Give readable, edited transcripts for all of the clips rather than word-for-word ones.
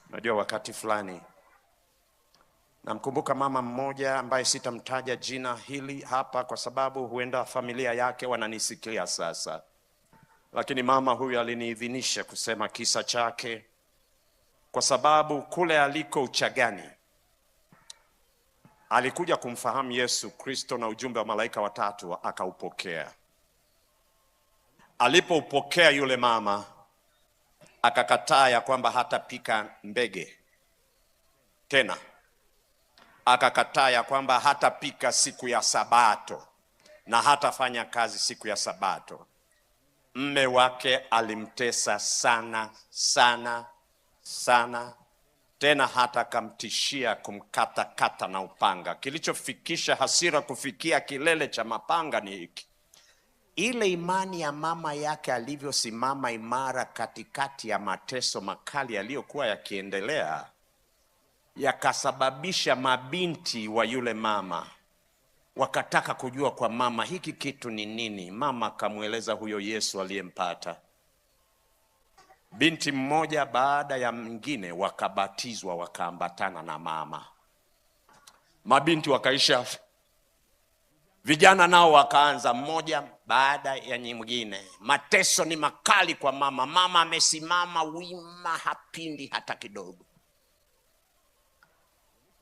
Najua wakati fulani namkumbuka mama mmoja ambaye sitamtaja jina hili hapa kwa sababu huenda familia yake wananisikia sasa, lakini mama huyu aliniidhinisha kusema kisa chake kwa sababu kule aliko Uchagani alikuja kumfahamu Yesu Kristo na ujumbe wa malaika watatu akaupokea. Alipoupokea yule mama akakataa ya kwamba hatapika mbege tena, akakataa ya kwamba hatapika siku ya Sabato na hatafanya kazi siku ya Sabato. Mme wake alimtesa sana sana sana, tena hata akamtishia kumkata na upanga. Kilichofikisha hasira kufikia kilele cha mapanga ni hiki: ile imani ya mama yake alivyosimama imara katikati ya mateso makali yaliyokuwa yakiendelea, yakasababisha mabinti wa yule mama wakataka kujua kwa mama hiki kitu ni nini. Mama akamweleza huyo Yesu aliyempata. Binti mmoja baada ya mwingine wakabatizwa, wakaambatana na mama. Mabinti wakaisha, vijana nao wakaanza, mmoja baada ya mwingine. Mateso ni makali kwa mama. Mama amesimama wima, hapindi hata kidogo.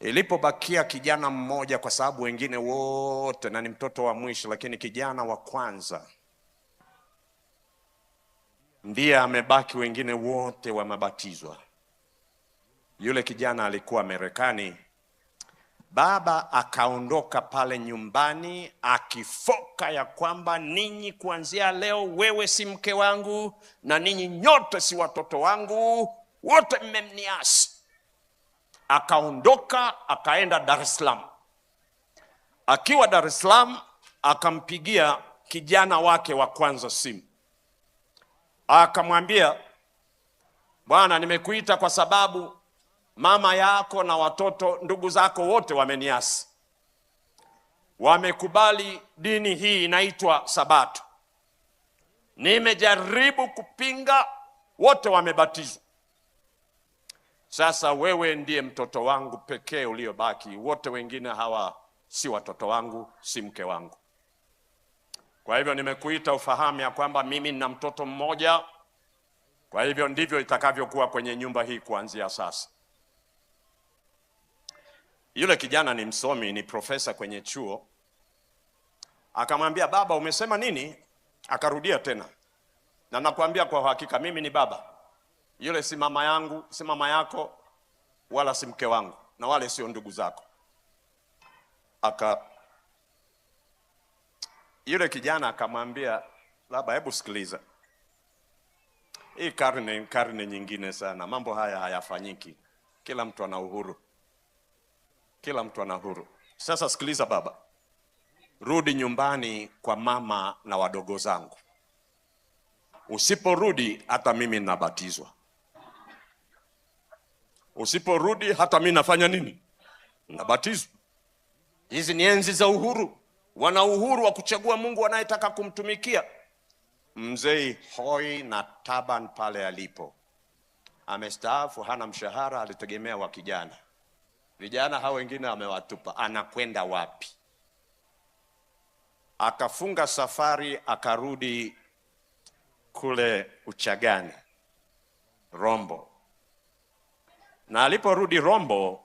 Ilipobakia kijana mmoja, kwa sababu wengine wote, na ni mtoto wa mwisho, lakini kijana wa kwanza ndiye amebaki, wengine wote wamebatizwa. Yule kijana alikuwa Marekani. Baba akaondoka pale nyumbani akifoka ya kwamba ninyi kuanzia leo, wewe si mke wangu na ninyi nyote si watoto wangu, wote mmemniasi. Akaondoka akaenda Dar es Salaam. Akiwa Dar es Salaam akampigia kijana wake wa kwanza simu, akamwambia, bwana, nimekuita kwa sababu mama yako na watoto ndugu zako wote wameniasi. Wamekubali dini hii inaitwa Sabato. Nimejaribu kupinga, wote wamebatizwa. Sasa wewe ndiye mtoto wangu pekee uliobaki, wote wengine hawa si watoto wangu, si mke wangu. Kwa hivyo nimekuita ufahamu ya kwamba mimi nina mtoto mmoja. Kwa hivyo ndivyo itakavyokuwa kwenye nyumba hii kuanzia sasa. Yule kijana ni msomi, ni profesa kwenye chuo. Akamwambia, baba, umesema nini? Akarudia tena, na nakwambia kwa hakika mimi ni baba. Yule si mama yangu, si mama yako, wala si mke wangu, na wale sio ndugu zako. Yule kijana akamwambia, baba, hebu sikiliza. Hii karne nyingine sana, mambo haya hayafanyiki. Kila mtu ana uhuru. Kila mtu ana uhuru. Sasa sikiliza baba, rudi nyumbani kwa mama na wadogo zangu. Usiporudi hata mimi nabatizwa. Usiporudi hata mimi nafanya nini? Nabatizwa. Hizi ni enzi za uhuru. Wana uhuru wa kuchagua Mungu anayetaka kumtumikia. Mzee hoi na taban pale alipo, amestaafu, hana mshahara, alitegemea wa kijana. Vijana hao wengine amewatupa, anakwenda wapi? Akafunga safari, akarudi kule Uchagani, Rombo. Na aliporudi Rombo,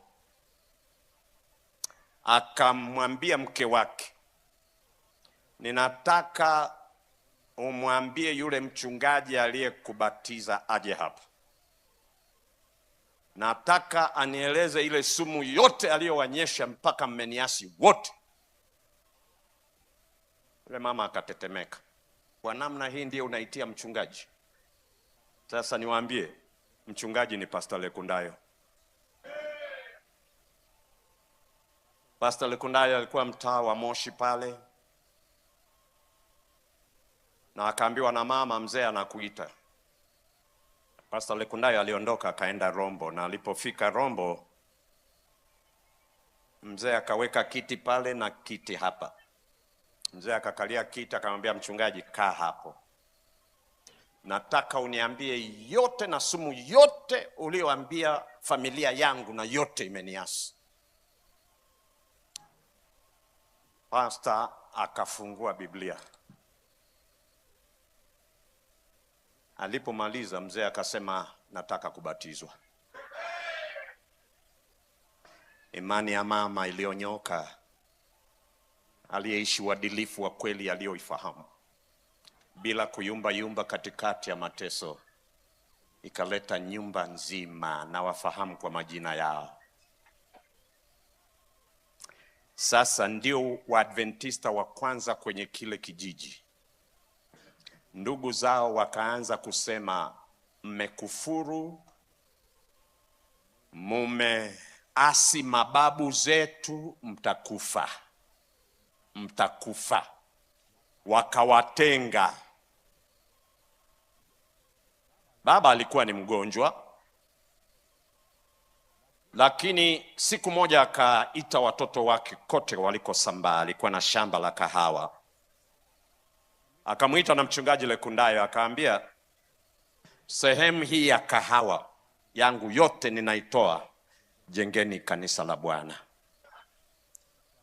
akamwambia mke wake, ninataka umwambie yule mchungaji aliyekubatiza aje hapa. Nataka anieleze ile sumu yote aliyowanyesha mpaka mmeniasi wote. Yule mama akatetemeka. Kwa namna hii ndiye unaitia mchungaji? Sasa niwaambie, mchungaji ni Pastor Lekundayo. Pastor Lekundayo alikuwa mtaa wa Moshi pale, na akaambiwa na mama, mzee anakuita. Pastor Lekundayo aliondoka akaenda Rombo, na alipofika Rombo, mzee akaweka kiti pale na kiti hapa. Mzee akakalia kiti, akamwambia mchungaji, kaa hapo. nataka uniambie yote na sumu yote ulioambia familia yangu, na yote imeniasi. Pastor akafungua Biblia. Alipomaliza mzee akasema, nataka kubatizwa. Imani ya mama iliyonyoka, aliyeishi uadilifu wa kweli aliyoifahamu, bila kuyumba yumba katikati ya mateso, ikaleta nyumba nzima na wafahamu kwa majina yao. Sasa ndio Waadventista wa kwanza kwenye kile kijiji. Ndugu zao wakaanza kusema, mmekufuru, mumeasi mababu zetu, mtakufa, mtakufa. Wakawatenga. Baba alikuwa ni mgonjwa, lakini siku moja akaita watoto wake kote walikosambaa. Alikuwa na shamba la kahawa. Akamuita na mchungaji Lekundayo, akaambia, sehemu hii ya kahawa yangu yote ninaitoa, jengeni kanisa la Bwana.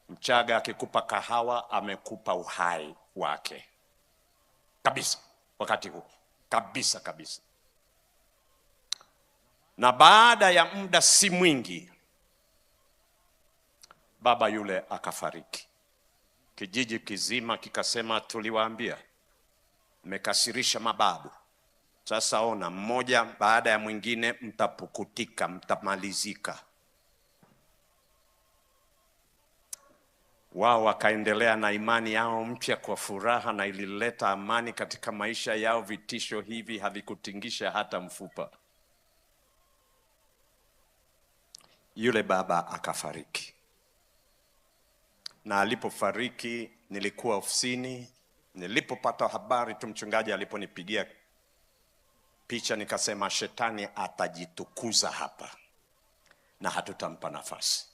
Mchaga akikupa kahawa amekupa uhai wake kabisa, wakati huu kabisa kabisa. Na baada ya muda si mwingi, baba yule akafariki. Kijiji kizima kikasema, tuliwaambia, mmekasirisha mababu. Sasa ona, mmoja baada ya mwingine mtapukutika, mtamalizika. Wao wakaendelea na imani yao mpya kwa furaha, na ilileta amani katika maisha yao. Vitisho hivi havikutingisha hata mfupa. Yule baba akafariki. Na alipofariki, nilikuwa ofisini. Nilipopata habari tu, mchungaji aliponipigia picha, nikasema, shetani atajitukuza hapa na hatutampa nafasi.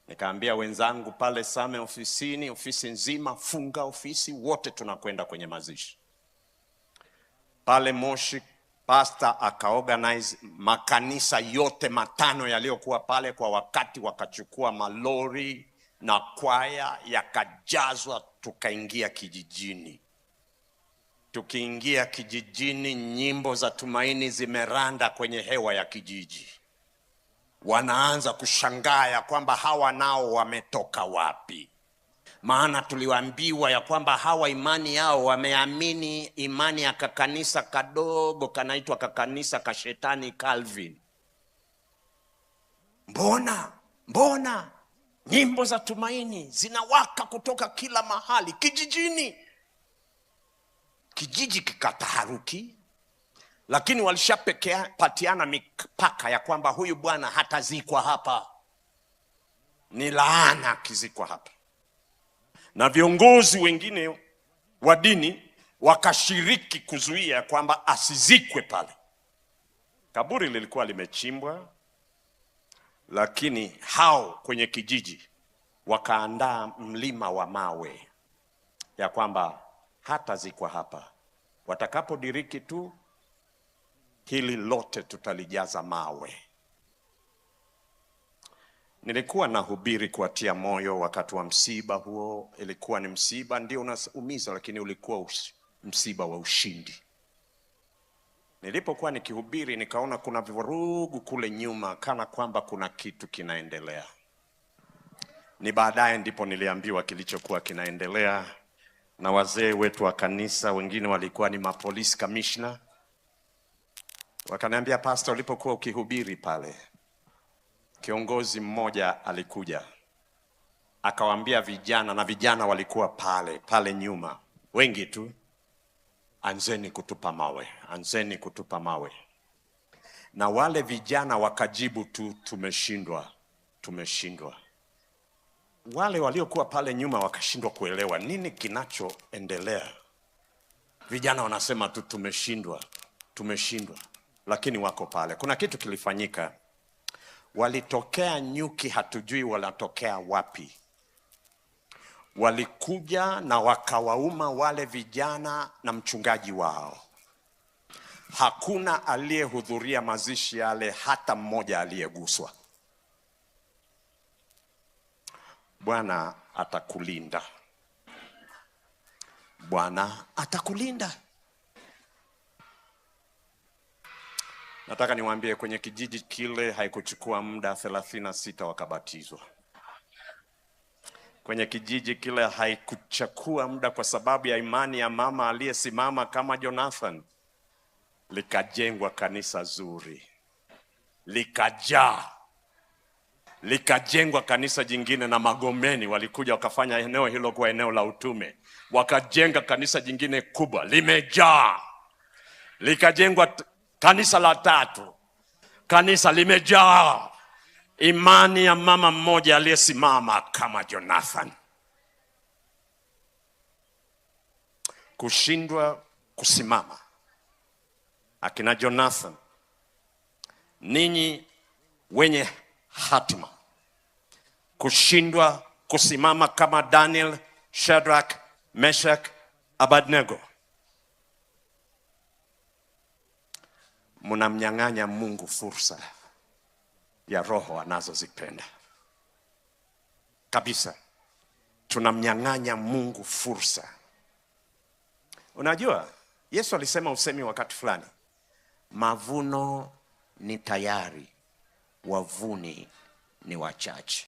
Nikaambia wenzangu pale Same ofisini, ofisi nzima, funga ofisi, wote tunakwenda kwenye mazishi. Pale Moshi, pastor akaorganize makanisa yote 5 yaliyokuwa pale kwa wakati, wakachukua malori na kwaya, yakajazwa, tukaingia kijijini. Tukiingia kijijini, nyimbo za tumaini zimeranda kwenye hewa ya kijiji. Wanaanza kushangaa ya kwamba hawa nao wametoka wapi? Maana tuliwaambiwa ya kwamba hawa imani yao wameamini imani ya kakanisa kadogo kanaitwa kakanisa ka shetani Calvin. Mbona nyimbo za tumaini zinawaka kutoka kila mahali kijijini? Kijiji kikataharuki, lakini walishapatiana mipaka ya kwamba huyu bwana hatazikwa hapa, ni laana akizikwa hapa. Na viongozi wengine wa dini wakashiriki kuzuia kwamba asizikwe pale. Kaburi lilikuwa limechimbwa, lakini hao kwenye kijiji wakaandaa mlima wa mawe ya kwamba hatazikwa hapa, watakapodiriki tu hili lote tutalijaza mawe. Nilikuwa nahubiri kuatia moyo wakati wa msiba huo. Ilikuwa ni msiba, ndio unaumiza, lakini ulikuwa msiba wa ushindi. Nilipokuwa nikihubiri, nikaona kuna vurugu kule nyuma, kana kwamba kuna kitu kinaendelea. Ni baadaye ndipo niliambiwa kilichokuwa kinaendelea na wazee wetu wa kanisa. Wengine walikuwa ni mapolice commissioner. Wakaniambia, pastor, ulipokuwa ukihubiri pale, kiongozi mmoja alikuja akawaambia vijana, na vijana walikuwa pale nyuma wengi tu, anzeni kutupa mawe, anzeni kutupa mawe. Na wale vijana wakajibu tu, tumeshindwa. Wale waliokuwa pale nyuma wakashindwa kuelewa nini kinachoendelea. Vijana wanasema tu tumeshindwa, lakini wako pale. Kuna kitu kilifanyika. Walitokea nyuki, hatujui wanatokea wapi. Walikuja na wakawauma wale vijana na mchungaji wao. hakuna aliyehudhuria mazishi yale hata mmoja aliyeguswa. Bwana atakulinda. Bwana atakulinda. Nataka niwaambie, kwenye kijiji kile haikuchukua muda 36 wakabatizwa. Kwenye kijiji kile haikuchukua muda, kwa sababu ya imani ya mama aliyesimama kama Jonathan, likajengwa kanisa zuri, likajaa, likajengwa kanisa jingine, na Magomeni walikuja wakafanya eneo hilo kwa eneo la utume, wakajenga kanisa jingine kubwa, limejaa. Likajengwa kanisa la 3, kanisa limejaa. Imani ya mama mmoja aliyesimama kama Jonathan. Kushindwa kusimama akina Jonathan, ninyi wenye hatima, kushindwa kusimama kama Daniel, Shadrach, Meshach, Abednego, mnamnyang'anya Mungu fursa ya roho anazozipenda. Kabisa, tunamnyang'anya Mungu fursa. Unajua, Yesu alisema usemi wakati fulani, mavuno ni tayari, wavuni ni wachache.